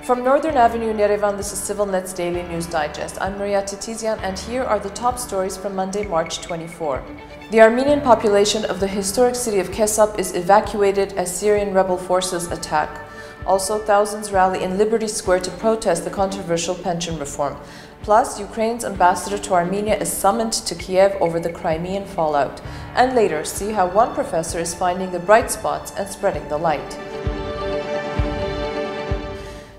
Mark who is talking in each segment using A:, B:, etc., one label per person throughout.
A: From Northern Avenue in Yerevan, this is CivilNet's Daily News Digest. I'm Maria Titizian, and here are the top stories from Monday, March 24. The Armenian population of the historic city of Kesab is evacuated as Syrian-rebel forces attack. Also, thousands rally in Liberty Square to protest the controversial pension reform. Plus, Ukraine's ambassador to Armenia is summoned to Kiev over the Crimean fallout. And later, see how one professor is finding the bright spots and spreading the light.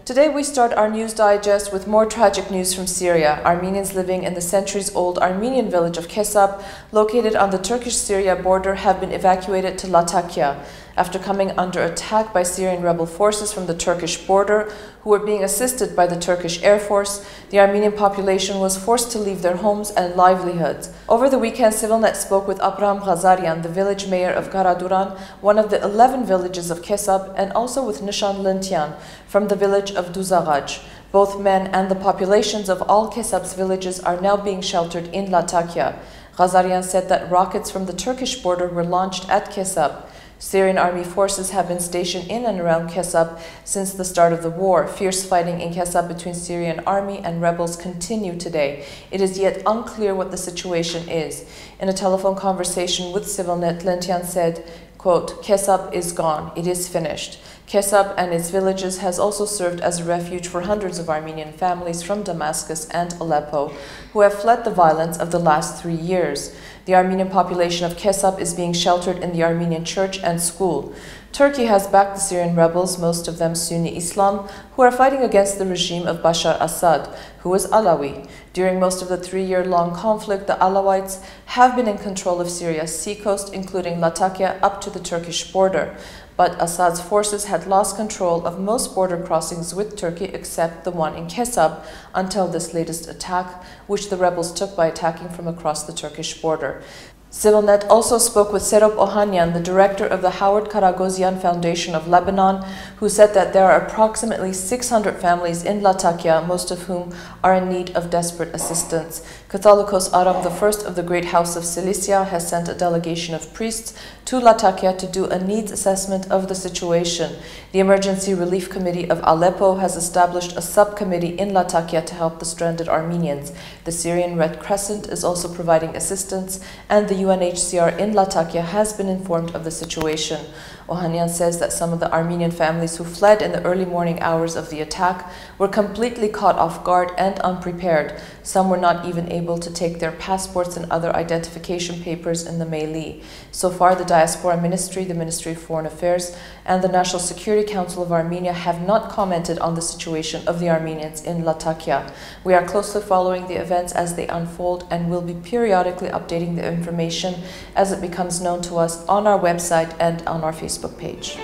A: Today we start our news digest with more tragic news from Syria. Armenians living in the centuries-old Armenian village of Kesab, located on the Turkish-Syria border, have been evacuated to Latakia after coming under attack by Syrian rebel forces from the Turkish border, who were being assisted by the Turkish Air Force. The Armenian population was forced to leave their homes and livelihoods. Over the weekend, CivilNet spoke with Abram Ghazarian, the village mayor of Karaduran, one of the 11 villages of Kesab, and also with Nishan Lintian from the village of Duzagaj. Both men and the populations of all Kesab's villages are now being sheltered in Latakia. Ghazarian said that rockets from the Turkish border were launched at Kesab. Syrian army forces have been stationed in and around Kesab since the start of the war. Fierce fighting in Kesab between Syrian army and rebels continue today. It is yet unclear what the situation is. In a telephone conversation with CivilNet, Lintian said, quote, "Kesab is gone. It is finished." Kesab and its villages has also served as a refuge for hundreds of Armenian families from Damascus and Aleppo who have fled the violence of the last 3 years. The Armenian population of Kesab is being sheltered in the Armenian church and school. Turkey has backed the Syrian rebels, most of them Sunni Islam, who are fighting against the regime of Bashar Assad, who is Alawi. During most of the 3-year-long conflict, the Alawites have been in control of Syria's seacoast, including Latakia, up to the Turkish border. But Assad's forces had lost control of most border crossings with Turkey except the one in Kesab until this latest attack, which the rebels took by attacking from across the Turkish border. CivilNet also spoke with Serge Parajanov, the director of the Howard Karagosian Foundation of Lebanon, who said that there are approximately 600 families in Latakia, most of whom are in need of desperate assistance. Catholicos Aram, the first of the Great House of Cilicia, has sent a delegation of priests to Latakia to do a needs assessment of the situation. The Emergency Relief Committee of Aleppo has established a subcommittee in Latakia to help the stranded Armenians. The Syrian Red Crescent is also providing assistance, and the UNHCR in Latakia has been informed of the situation. Ohanian says that some of the Armenian families who fled in the early morning hours of the attack were completely caught off guard and unprepared. Some were not even able to take their passports and other identification papers in the mailie. So far, the Diaspora Ministry, the Ministry of Foreign Affairs, and the National Security Council of Armenia have not commented on the situation of the Armenians in Latakia. We are closely following the events as they unfold and will be periodically updating the information as it becomes known to us on our website and on our Facebook page.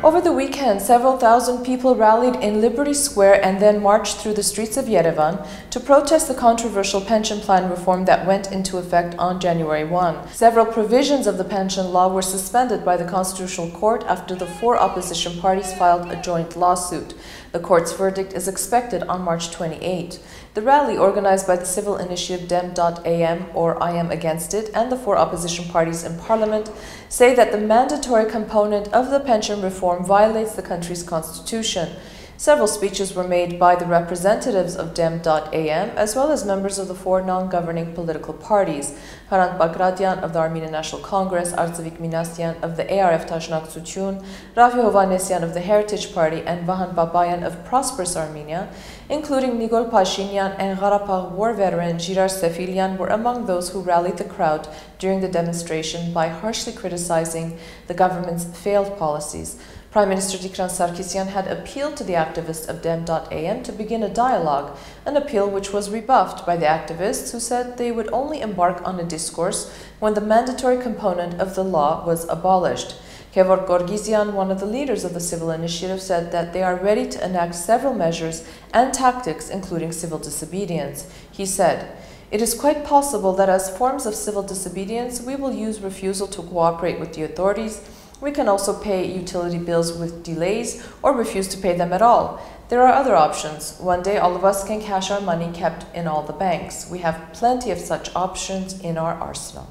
A: Over the weekend, several thousand people rallied in Liberty Square and then marched through the streets of Yerevan to protest the controversial pension plan reform that went into effect on January 1. Several provisions of the pension law were suspended by the Constitutional Court after the 4 opposition parties filed a joint lawsuit. The court's verdict is expected on March 28. The rally, organized by the civil initiative Dem.am, or I Am Against It, and the 4 opposition parties in parliament, say that the mandatory component of the pension reform violates the country's constitution. Several speeches were made by the representatives of Dem.am, as well as members of the 4 non-governing political parties: Hrant Bagratian of the Armenian National Congress, Artsevik Minasyan of the ARF Tashnaktsutyun, Rafi Hovanesyan of the Heritage Party, and Vahan Babayan of Prosperous Armenia, including Nigol Pashinyan and Gharapagh war veteran Jirar Sefilian, were among those who rallied the crowd during the demonstration by harshly criticizing the government's failed policies. Prime Minister Tikran Sarkisyan had appealed to the activists of Dem.am to begin a dialogue, an appeal which was rebuffed by the activists, who said they would only embark on a discourse when the mandatory component of the law was abolished. Kevork Gorgisian, one of the leaders of the civil initiative, said that they are ready to enact several measures and tactics, including civil disobedience. He said, "It is quite possible that as forms of civil disobedience, we will use refusal to cooperate with the authorities. We can also pay utility bills with delays or refuse to pay them at all. There are other options. One day all of us can cash our money kept in all the banks. We have plenty of such options in our arsenal."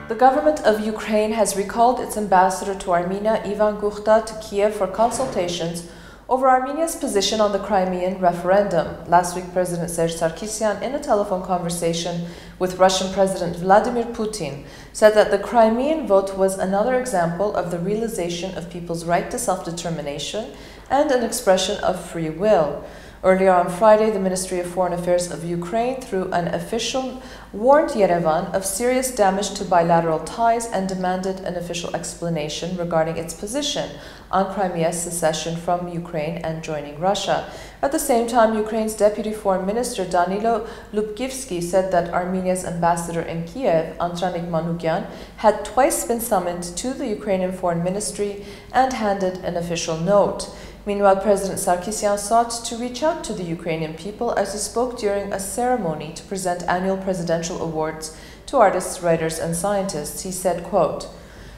A: The government of Ukraine has recalled its ambassador to Armenia, Ivan Gukhta, to Kiev for consultations over Armenia's position on the Crimean referendum. Last week, President Serge Sarkisyan, in a telephone conversation with Russian President Vladimir Putin, said that the Crimean vote was another example of the realization of people's right to self-determination and an expression of free will. Earlier on Friday, the Ministry of Foreign Affairs of Ukraine, through an official, warned Yerevan of serious damage to bilateral ties and demanded an official explanation regarding its position on Crimea's secession from Ukraine and joining Russia. At the same time, Ukraine's Deputy Foreign Minister Danilo Lubkivsky said that Armenia's ambassador in Kiev, Antranik Manukyan, had twice been summoned to the Ukrainian Foreign Ministry and handed an official note. Meanwhile, President Sarkisyan sought to reach out to the Ukrainian people as he spoke during a ceremony to present annual presidential awards to artists, writers, and scientists. He said, quote,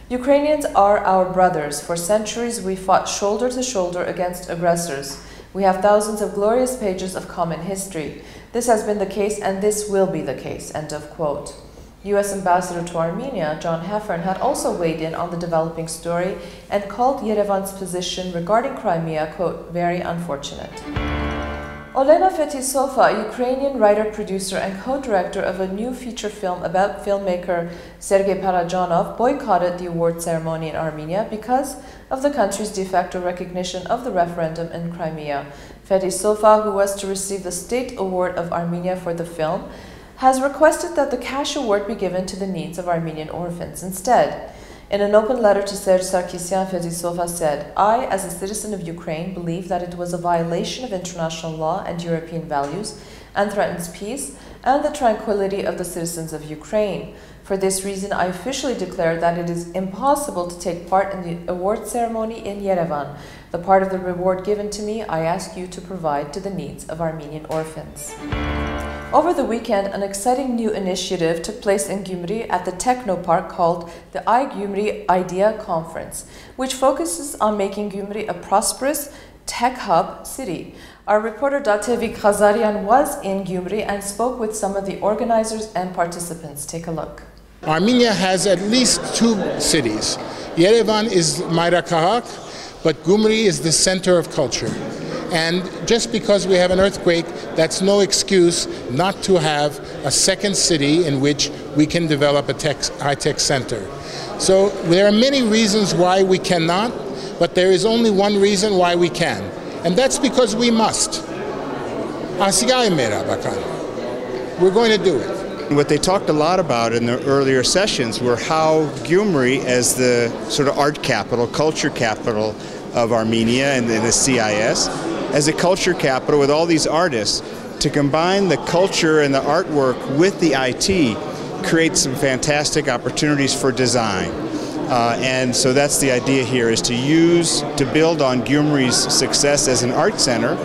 A: "Ukrainians are our brothers. For centuries, we fought shoulder to shoulder against aggressors. We have thousands of glorious pages of common history. This has been the case, and this will be the case," end of quote. U.S. Ambassador to Armenia, John Heffern, had also weighed in on the developing story and called Yerevan's position regarding Crimea, quote, "very unfortunate." Olena Fetisova, a Ukrainian writer, producer, and co-director of a new feature film about filmmaker Serge Parajanov, boycotted the award ceremony in Armenia because of the country's de facto recognition of the referendum in Crimea. Fetisova, who was to receive the State Award of Armenia for the film, has requested that the cash award be given to the needs of Armenian orphans instead. In an open letter to Serge Sarkisyan, Fetisova said, "I, as a citizen of Ukraine, believe that it was a violation of international law and European values and threatens peace and the tranquility of the citizens of Ukraine. For this reason, I officially declare that it is impossible to take part in the award ceremony in Yerevan. The part of the reward given to me, I ask you to provide to the needs of Armenian orphans." Over the weekend, an exciting new initiative took place in Gyumri at the Techno Park called the iGyumri Idea Conference, which focuses on making Gyumri a prosperous tech hub city. Our reporter Datevik Khazarian was in Gyumri and spoke with some of the organizers and participants. Take a look.
B: Armenia has at least two cities. Yerevan is Mayrakahak, but Gyumri is the center of culture. And just because we have an earthquake, that's no excuse not to have a second city in which we can develop a high-tech center. So there are many reasons why we cannot, but there is only one reason why we can. And that's because we must. We're going to do it.
C: What they talked a lot about in the earlier sessions were how Gyumri, as the sort of art capital, culture capital of Armenia and the CIS, as a culture capital with all these artists, to combine the culture and the artwork with the IT creates some fantastic opportunities for design. And so that's the idea here, is to build on Gyumri's success as an art center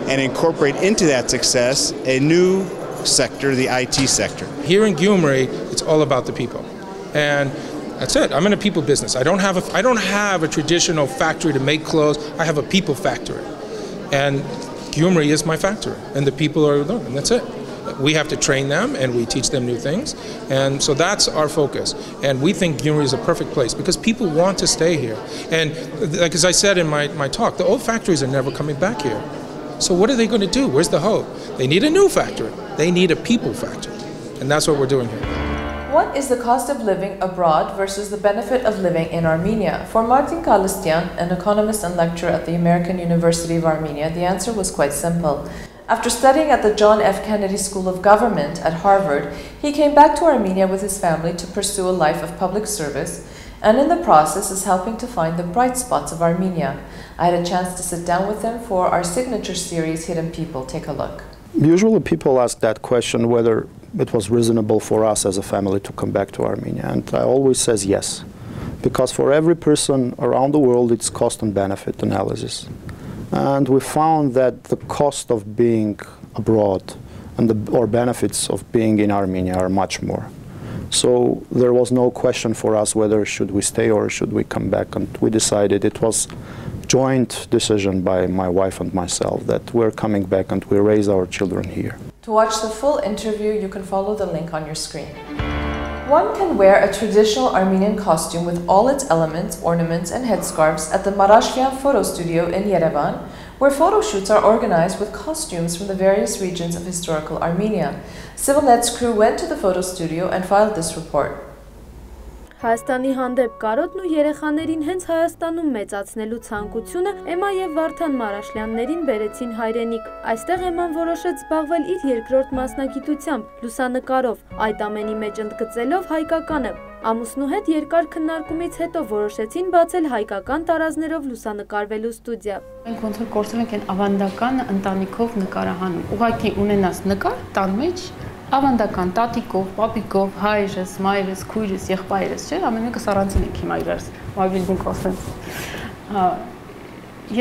C: and incorporate into that success a new sector, the IT sector.
D: Here in Gyumri, it's all about the people. And that's it. I'm in a people business. I don't have a traditional factory to make clothes. I have a people factory. And Gyumri is my factory, and the people are there, and that's it. We have to train them, and we teach them new things, and so that's our focus. And we think Gyumri is a perfect place because people want to stay here. And like as I said in my talk, the old factories are never coming back here. So what are they going to do? Where's the hope? They need a new factory. They need a people factory, and that's what we're doing here.
A: What is the cost of living abroad versus the benefit of living in Armenia? For Martin Kalistyan, an economist and lecturer at the American University of Armenia, the answer was quite simple. After studying at the John F. Kennedy School of Government at Harvard, he came back to Armenia with his family to pursue a life of public service, and in the process is helping to find the bright spots of Armenia. I had a chance to sit down with him for our signature series, Hidden People. Take a look.
E: Usually people ask that question whether it was reasonable for us as a family to come back to Armenia, and I always says yes, because for every person around the world it's cost and benefit analysis, and we found that the cost of being abroad and or benefits of being in Armenia are much more. So there was no question for us whether should we stay or should we come back, and we decided it was joint decision by my wife and myself that we're coming back and we raise our children here.
A: To watch the full interview, you can follow the link on your screen. One can wear a traditional Armenian costume with all its elements, ornaments, and headscarves at the Marashlian photo studio in Yerevan, where photo shoots are organized with costumes from the various regions of historical Armenia. ՍիվիլНեթ's crew went to the photo studio and filed this report.
F: Հայաստանի հանդեպ կարոտն ու երեխաներին հենց Հայաստանում մեծացնելու ցանկությունը Էմա եւ Վարդան Մարաշլյաններին բերեցին հայրենիք։ Այստեղ Էման որոշեց զբաղվել իր երկրորդ մասնագիտությամբ՝ լուսանկարով, այդ ամենի մեջ ընդգծելով հայկականը։ Ամուսնու հետ երկար քննարկումից հետո որոշեցին բացել հայկական տարազներով լուսանկարվելու ստուդիա։
G: Մենք ոնց որ կորցրել ենք այն ավանդական ընտանիքով նկարահանում։ Ուղղակի ունենաս նկար տան մեջ ավանդական տատիկով, պապիկով, հայրս, մայրս, քույրս, եղբայրս, չէ՞, ամեն մեկս առանցին ենք հիմա իրարս, մոբիլին կոսենց։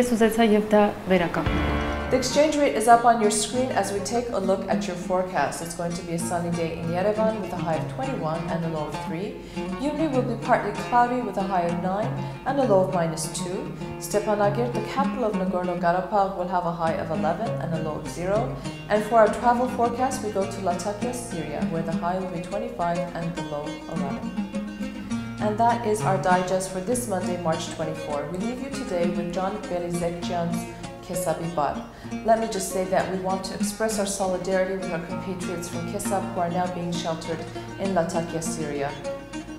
G: Ես ուզեցա եւ դա վերականգնել։
A: The exchange rate is up on your screen as we take a look at your forecast. It's going to be a sunny day in Yerevan with a high of 21 and a low of 3. Gyumri will be partly cloudy with a high of 9 and a low of -2. Stepanakert, the capital of Nagorno-Karabakh, will have a high of 11 and a low of 0. And for our travel forecast, we go to Latakia, Syria, where the high will be 25 and the low 11. And that is our digest for this Monday, March 24. We leave you today with John Belizekjan's Kesab. Let me just say that we want to express our solidarity with our compatriots from Kesab who are now being sheltered in Latakia, Syria.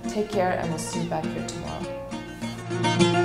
A: Take care and we'll see you back here tomorrow.